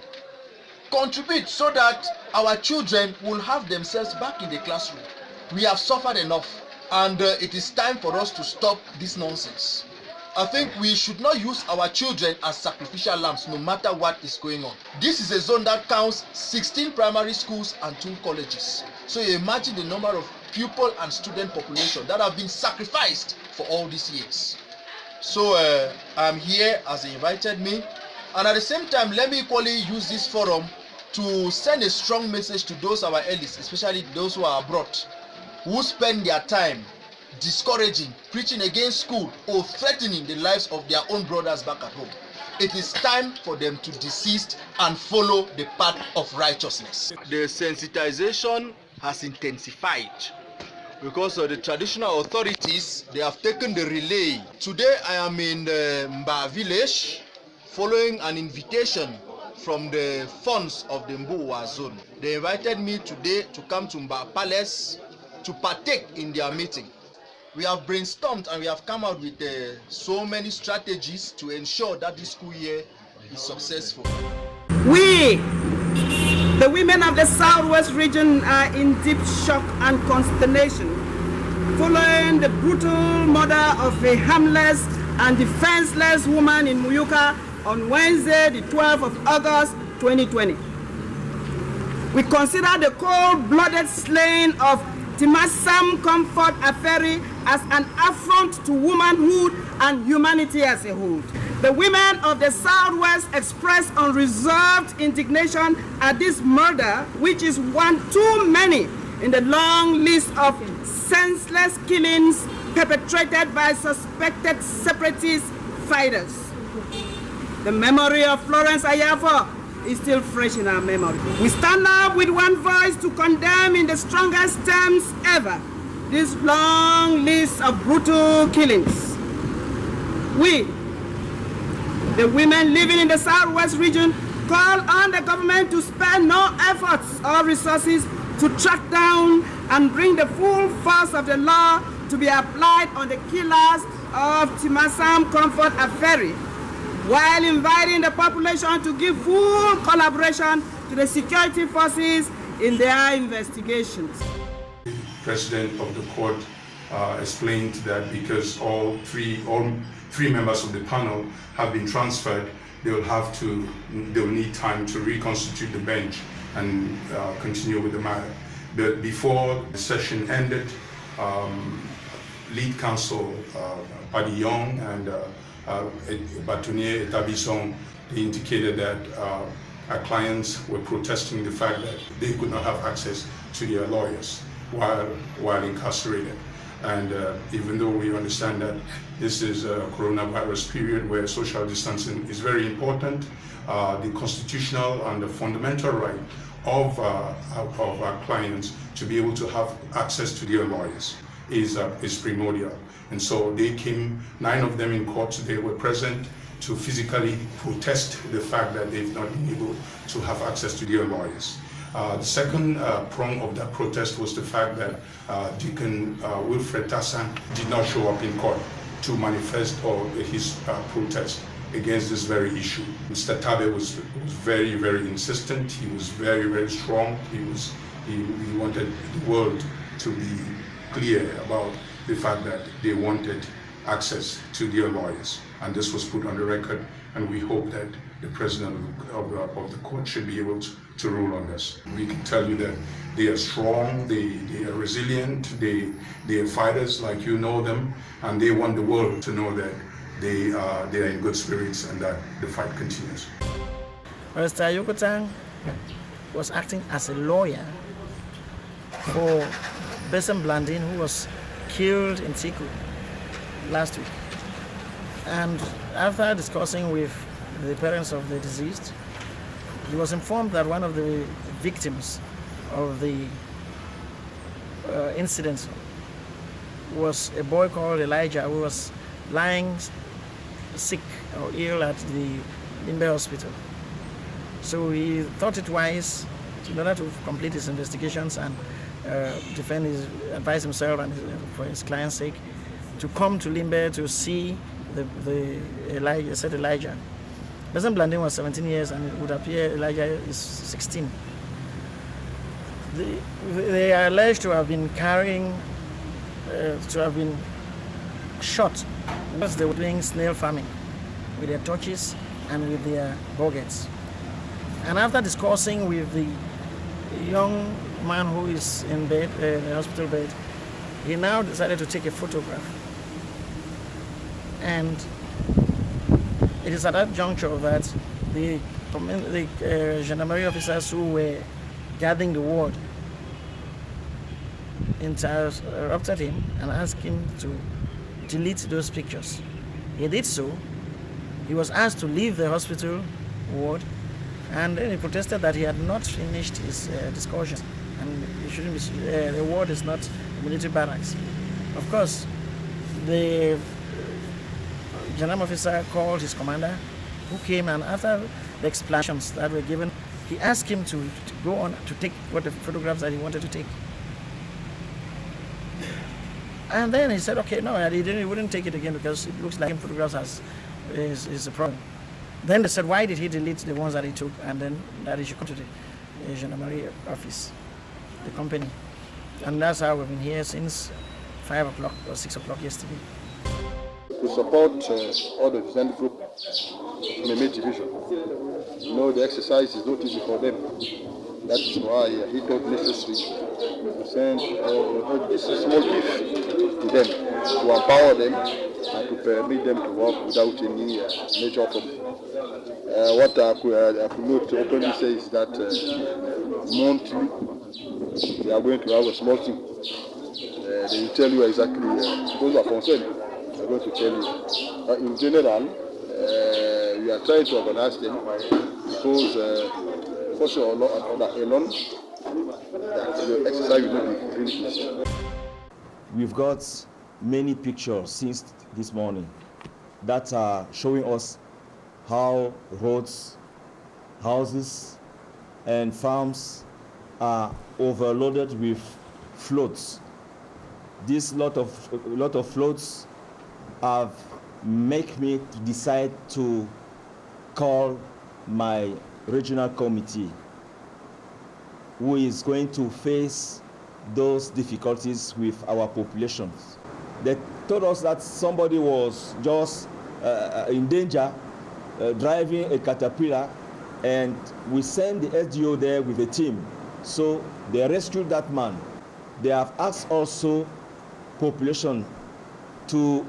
Contribute so that our children will have themselves back in the classroom. We have suffered enough, and it is time for us to stop this nonsense. I think we should not use our children as sacrificial lambs no matter what is going on. This is a zone that counts 16 primary schools and 2 colleges. So you imagine the number of pupil and student population that have been sacrificed for all these years. So I'm here as they invited me, and at the same time let me equally use this forum to send a strong message to those our elites, especially those who are abroad, who spend their time discouraging, preaching against school, or threatening the lives of their own brothers back at home. It is time for them to desist and follow the path of righteousness. The sensitization has intensified because of the traditional authorities. They have taken the relay. Today I am in the Mba village following an invitation from the funds of the Mbuwa zone. They invited me today to come to Mba Palace to partake in their meeting. We have brainstormed and we have come out with so many strategies to ensure that this school year is successful. We, the women of the Southwest region, are in deep shock and consternation following the brutal murder of a harmless and defenseless woman in Muyuka on Wednesday, the 12th of August, 2020. We consider the cold-blooded slaying of Timasam Comfort Aferi as an affront to womanhood and humanity as a whole. The women of the Southwest express unreserved indignation at this murder, which is one too many in the long list of senseless killings perpetrated by suspected separatist fighters. The memory of Florence Ayafo is still fresh in our memory. We stand up with one voice to condemn in the strongest terms ever this long list of brutal killings. We, the women living in the Southwest region, call on the government to spare no efforts or resources to track down and bring the full force of the law to be applied on the killers of Timasam Comfort Aferi, while inviting the population to give full collaboration to the security forces in their investigations. The President of the court explained that because all three members of the panel have been transferred, they'll need time to reconstitute the bench and continue with the matter. But before the session ended, lead counsel Paddy Young and Batunier Etabison, they indicated that our clients were protesting the fact that they could not have access to their lawyers while incarcerated. And even though we understand that this is a coronavirus period where social distancing is very important, the constitutional and the fundamental right of our clients to be able to have access to their lawyers is primordial. And so they came, 9 of them in court today were present to physically protest the fact that they've not been able to have access to their lawyers. The second prong of that protest was the fact that Deacon Wilfred Tassan did not show up in court to manifest his protest against this very issue. Mr. Tabe was very, very insistent. He was very, very strong. He wanted the world to be clear about the fact that they wanted access to their lawyers. And this was put on the record, and we hope that the President of the court should be able to rule on this. We can tell you that they are strong, they are resilient, they are fighters like you know them, and they want the world to know that they are in good spirits and that the fight continues. Mr. Yokotang was acting as a lawyer for Besem Blandin, who was killed in Tiku last week. And after discussing with the parents of the deceased, he was informed that one of the victims of the incident was a boy called Elijah, who was lying sick or ill at the Limbe hospital. So he thought it wise in order to complete his investigations and advise himself and for his client's sake, to come to Limbe to see Elijah. Besom Blanding was 17 years, and it would appear Elijah is 16. They are alleged to have been shot because they were doing snail farming with their torches and with their buckets. And after discussing with the young man who is in bed, in the hospital bed, he now decided to take a photograph. And it is at that juncture that the gendarmerie officers who were gathering the ward interrupted him and asked him to delete those pictures. He did so. He was asked to leave the hospital ward, and then he protested that he had not finished his discussion, and he shouldn't be, the ward is not military barracks. Of course, the gendarme officer called his commander, who came, and after the explanations that were given, he asked him to go on to take what the photographs that he wanted to take. And then he said, okay, no, he wouldn't take it again because it looks like photographs is a problem. Then they said, why did he delete the ones that he took, and then that he should come to the gendarmerie office, the company. And that's how we've been here since 5 o'clock or 6 o'clock yesterday. To support all the descent group in the mid division. You know, the exercise is not easy for them. That is why he thought necessary to send this small gift to them, to empower them and to permit them to work without any major problem. What I could note to openly say is that monthly they are going to have a small team. They will tell you exactly those who are concerned. They are going to tell you. In general, we are trying to organize them because for sure alone that the exercise will not be really easy. We've got many pictures since this morning that are showing us how roads, houses, and farms are overloaded with floats. This lot of floats have made me decide to call my regional committee, who is going to face those difficulties with our populations. They told us that somebody was just in danger driving a caterpillar, and we sent the SDO there with a team. So they rescued that man. They have asked also population to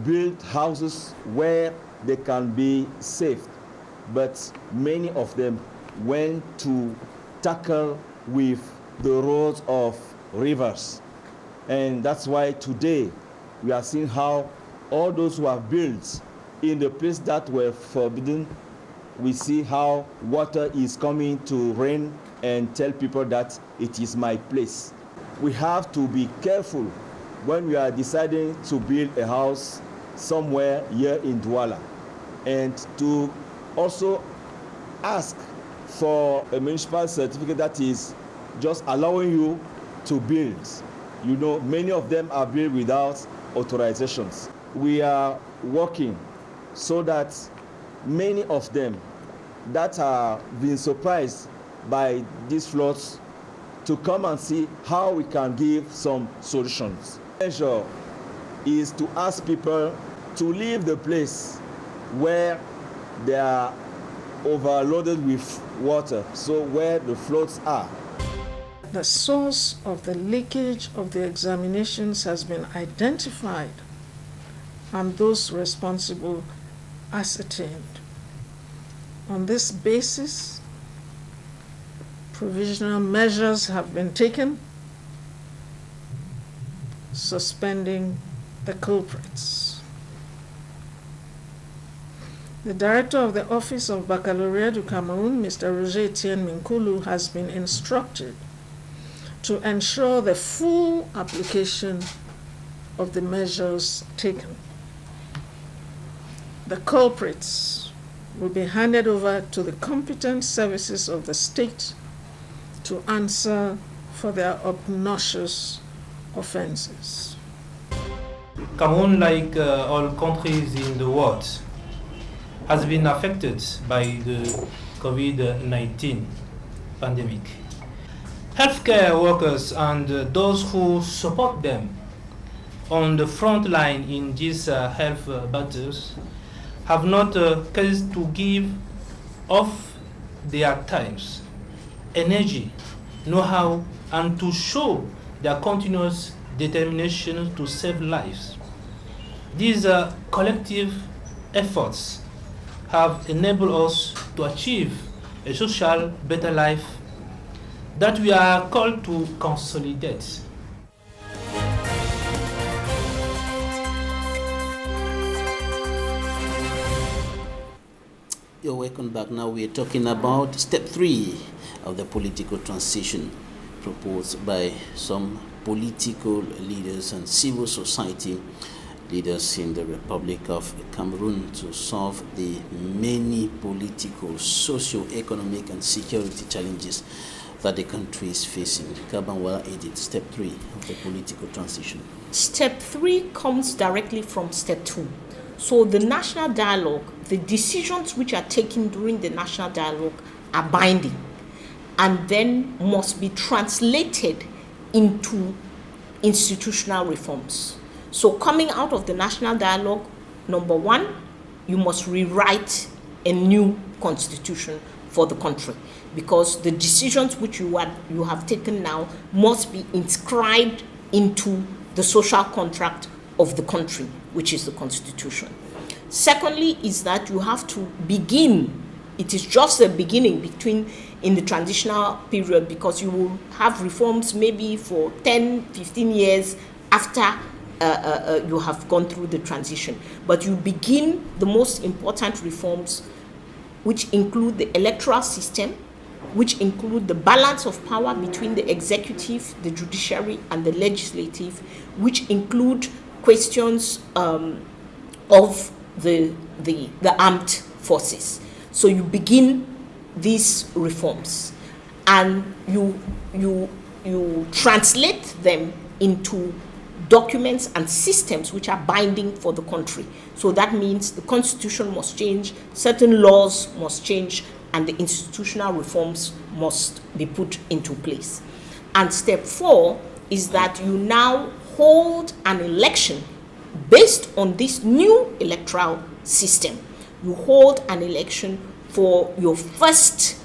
build houses where they can be saved, but many of them went to tackle with the roads of rivers. And that's why today we are seeing how all those who have built in the place that were forbidden, we see how water is coming to rain and tell people that it is my place. We have to be careful when we are deciding to build a house somewhere here in Douala, and to also ask for a municipal certificate that is just allowing you to build. You know, many of them are built without authorizations. We are working so that many of them that are being surprised by these floods to come and see how we can give some solutions. The measure is to ask people to leave the place where they are overloaded with water, so where the floods are. The source of the leakage of the examinations has been identified and those responsible ascertained. On this basis, provisional measures have been taken, suspending the culprits. The Director of the Office of Baccalaureate du Cameroon, Mr. Roger Etienne Minkulu, has been instructed to ensure the full application of the measures taken. The culprits will be handed over to the competent services of the state to answer for their obnoxious offenses. Cameroon, like all countries in the world, has been affected by the COVID-19 pandemic. Healthcare workers and those who support them on the front line in these health battles have not ceased to give of their times, energy, know-how, and to show their continuous determination to save lives. These collective efforts have enabled us to achieve a social better life that we are called to consolidate. You're welcome back. Now we're talking about step 3 of the political transition proposed by some political leaders and civil society leaders in the Republic of Cameroon to solve the many political, socio-economic and security challenges that the country is facing. Kahbang Walla edit step 3 of the political transition. Step 3 comes directly from step 2. So the national dialogue, the decisions which are taken during the national dialogue are binding and then must be translated into institutional reforms. So coming out of the national dialogue, number 1, you must rewrite a new constitution for the country, because the decisions which you have taken now must be inscribed into the social contract of the country, which is the constitution. Secondly is that you have to begin, it is just the beginning in the transitional period, because you will have reforms maybe for 10, 15 years after you have gone through the transition. But you begin the most important reforms, which include the electoral system, which include the balance of power between the executive, the judiciary, and the legislative, which include questions of the armed forces. So you begin these reforms and you translate them into documents and systems which are binding for the country. So that means the constitution must change, certain laws must change, and the institutional reforms must be put into place. And step 4 is that you now hold an election based on this new electoral system. You hold an election for your first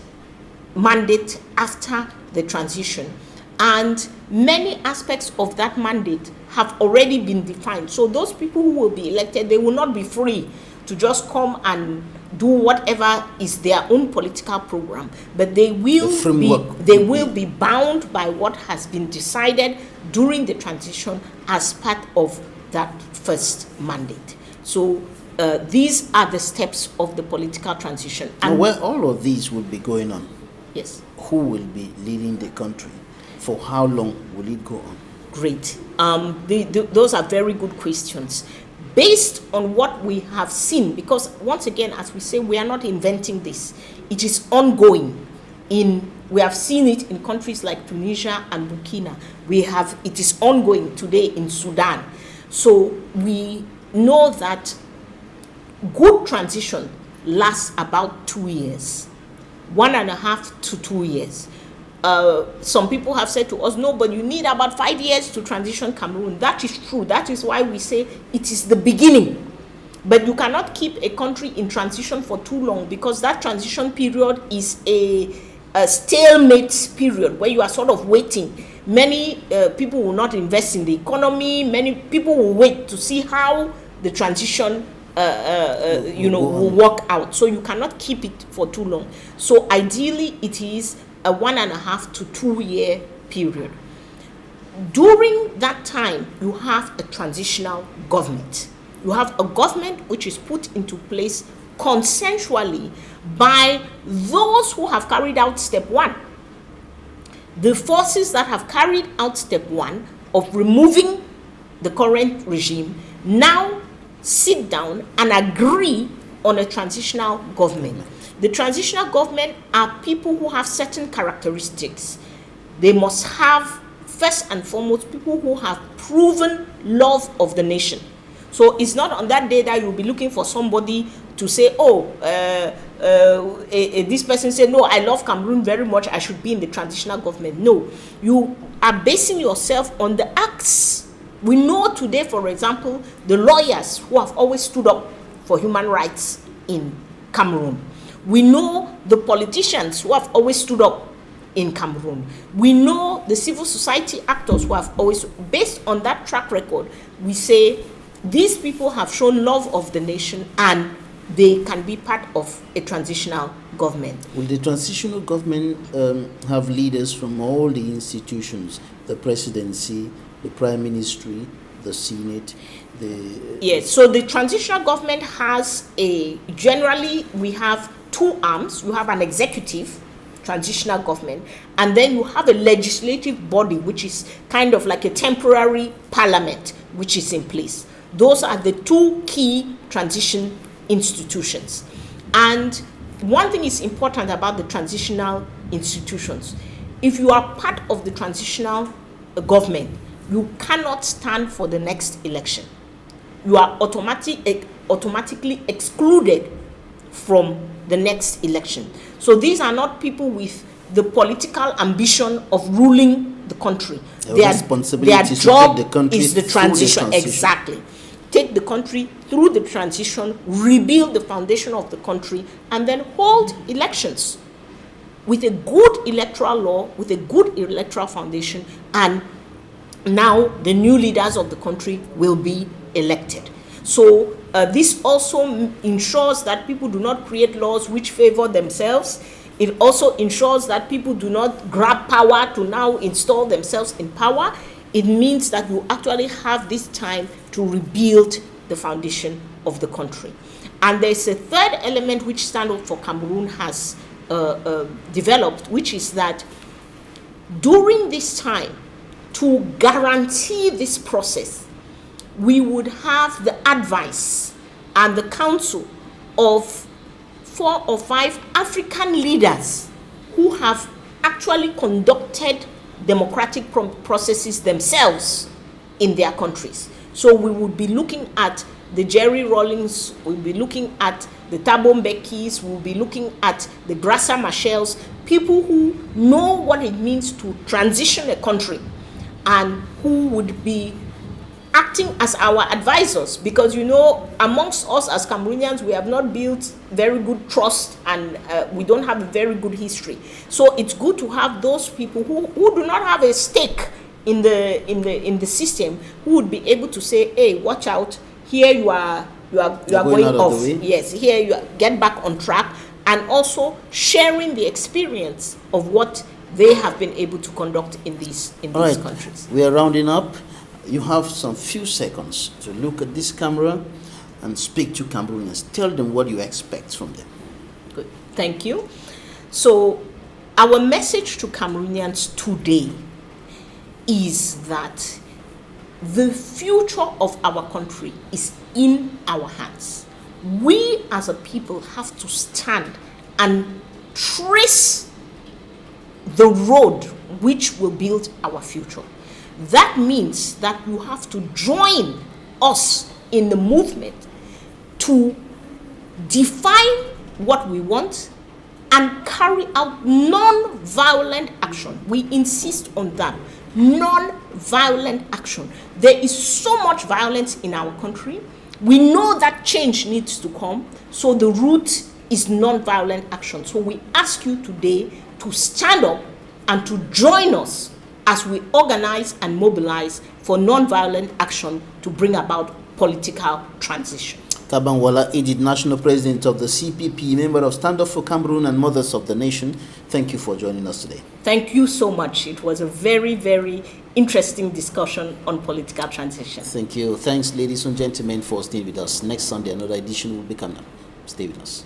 mandate after the transition. And many aspects of that mandate have already been defined. So those people who will be elected, they will not be free to just come and do whatever is their own political program, but they will be bound by what has been decided during the transition as part of that first mandate. So these are the steps of the political transition. And where all of these will be going on, yes, who will be leading the country? For how long will it go on? Great. Those are very good questions. Based on what we have seen, because once again, as we say, we are not inventing this. It is ongoing. We have seen it in countries like Tunisia and Burkina. It is ongoing today in Sudan. So we know that good transition lasts about 2 years, 1.5 to 2 years. Some people have said to us, no, but you need about 5 years to transition Cameroon. That is true. That is why we say it is the beginning. But you cannot keep a country in transition for too long, because that transition period is a stalemate period where you are sort of waiting. Many people will not invest in the economy. Many people will wait to see how the transition will work out. So you cannot keep it for too long. So ideally, it is a 1.5 to 2 year period. During that time, you have a transitional government. You have a government which is put into place consensually by those who have carried out step 1. The forces that have carried out step 1 of removing the current regime now sit down and agree on a transitional government. The transitional government are people who have certain characteristics. They must have, first and foremost, people who have proven love of the nation. So it's not on that day that you'll be looking for somebody to say, oh, this person said, no, I love Cameroon very much, I should be in the transitional government. No, you are basing yourself on the acts. We know today, for example, the lawyers who have always stood up for human rights in Cameroon. We know the politicians who have always stood up in Cameroon. We know the civil society actors who have always, based on that track record, we say these people have shown love of the nation and they can be part of a transitional government. Will the transitional government have leaders from all the institutions, the presidency, the prime ministry, the senate, Yes, so the transitional government has generally we have two arms. You have an executive transitional government, and then you have a legislative body, which is kind of like a temporary parliament, which is in place. Those are the two key transition institutions. And one thing is important about the transitional institutions. If you are part of the transitional government, you cannot stand for the next election. You are automatically excluded from the next election. So these are not people with the political ambition of ruling the country. Their job is the transition. Exactly. Take the country through the transition, rebuild the foundation of the country, and then hold elections with a good electoral law, with a good electoral foundation, and now the new leaders of the country will be elected. So this also ensures that people do not create laws which favor themselves. It also ensures that people do not grab power to now install themselves in power. It means that you actually have this time to rebuild the foundation of the country. And there's a third element which Stand Up for Cameroon has developed, which is that during this time, to guarantee this process, we would have the advice and the counsel of 4 or 5 African leaders who have actually conducted democratic processes themselves in their countries. So we would be looking at the Jerry Rawlings, we'll be looking at the Thabo Mbekis, we'll be looking at the Grassa Machels, people who know what it means to transition a country and who would be acting as our advisors, because amongst us as Cameroonians, we have not built very good trust and we don't have a very good history. So it's good to have those people who do not have a stake in the system, who would be able to say, hey, watch out, here you are going off. Yes, here you get back on track, and also sharing the experience of what they have been able to conduct in these countries. We are rounding up. You have some few seconds to look at this camera and speak to Cameroonians. Tell them what you expect from them. Good. Thank you. So our message to Cameroonians today is that the future of our country is in our hands. We as a people have to stand and trace the road which will build our future. That means that you have to join us in the movement to define what we want and carry out non-violent action. We insist on that. Non-violent action. There is so much violence in our country. We know that change needs to come. So the route is non-violent action. So we ask you today to stand up and to join us as we organize and mobilize for non-violent action to bring about political transition. Kahbang Walla, indeed National President of the CPP, member of Stand Up for Cameroon and Mothers of the Nation, thank you for joining us today. Thank you so much. It was a very, very interesting discussion on political transition. Thank you. Thanks, ladies and gentlemen, for staying with us. Next Sunday, another edition will be coming up. Stay with us.